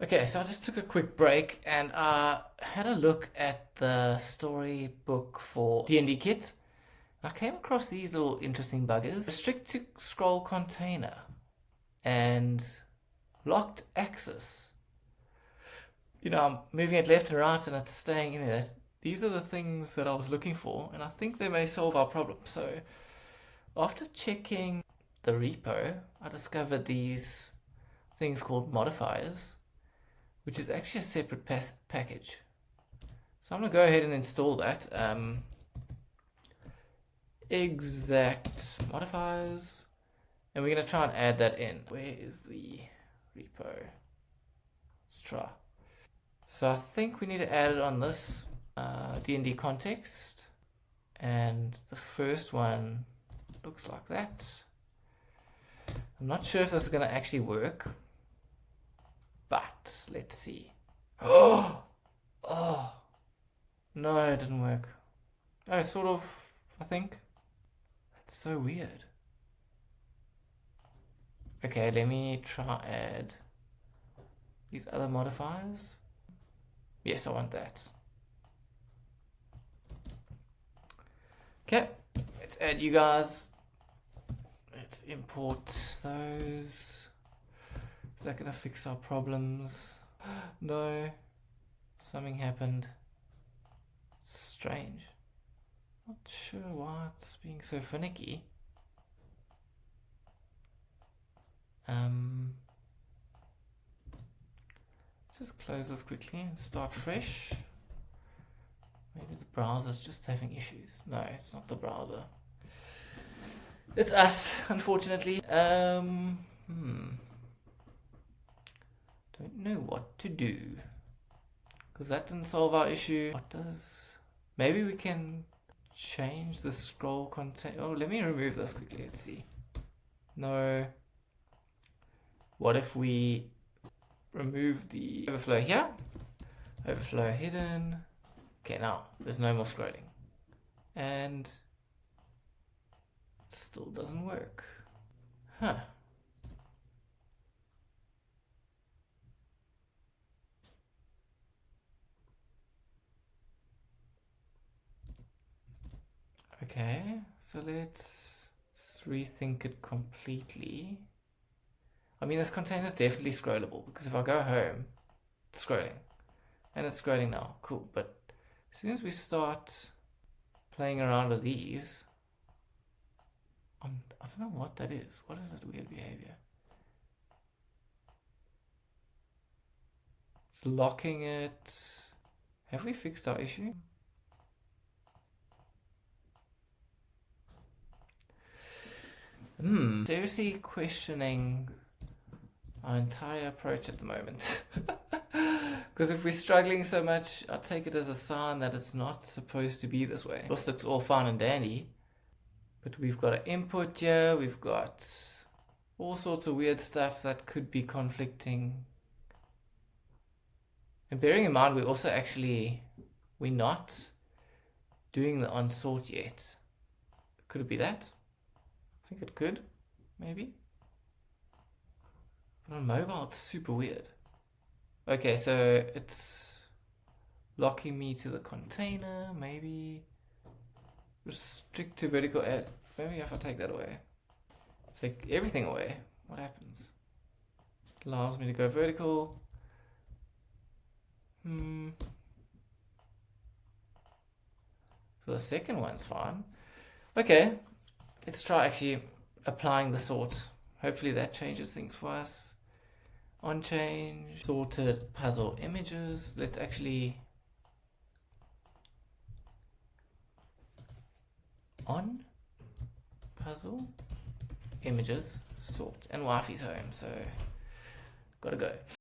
Okay, so I just took a quick break and had a look at the storybook for dndkit. I came across these little interesting buggers. Restrict to scroll container and locked axis. You know, I'm moving it left and right and it's staying in there. These are the things that I was looking for, and I think they may solve our problem. So after checking the repo, I discovered these things called modifiers, which is actually a separate package. So I'm going to go ahead and install that. Exact modifiers. And we're going to try and add that in. Where is the repo? Let's try. So I think we need to add it on this DND context. And the first one looks like that. I'm not sure if this is going to actually work. But let's see. Oh, no, it didn't work. Oh, sort of, I think. That's so weird. Okay, let me try add these other modifiers. Yes, I want that. Okay, let's add you guys. Let's import those. Is that gonna fix our problems? No, something happened. Strange. Not sure why it's being so finicky. Just close this quickly and start fresh. Maybe the browser's just having issues. No, it's not the browser. It's us, unfortunately. Don't know what to do. Because that didn't solve our issue. What does... Maybe we can change the scroll content. Oh, let me remove this quickly. Let's see. No. What if we remove the overflow here? Overflow hidden. Okay, now there's no more scrolling. And it still doesn't work. Huh. Okay, so let's rethink it completely. I mean, this container is definitely scrollable because if I go home, it's scrolling. And it's scrolling now. Cool. But as soon as we start playing around with these, I don't know what that is. What is that weird behavior? It's locking it. Have we fixed our issue? Seriously questioning our entire approach at the moment. Because if we're struggling so much, I take it as a sign that it's not supposed to be this way. This looks all fine and dandy, but we've got an input here, we've got all sorts of weird stuff that could be conflicting. And bearing in mind, we're not doing the unsort yet. Could it be that? I think it could, maybe. But on mobile, it's super weird. Okay, so it's locking me to the container, maybe. Restrict to vertical edit. Maybe if I take that away. Take everything away. What happens? It allows me to go vertical. So the second one's fine. Okay, let's try actually applying the sort. Hopefully that changes things for us. On change, sorted puzzle images. Let's actually on puzzle images sort, and Wifey's home, so gotta go.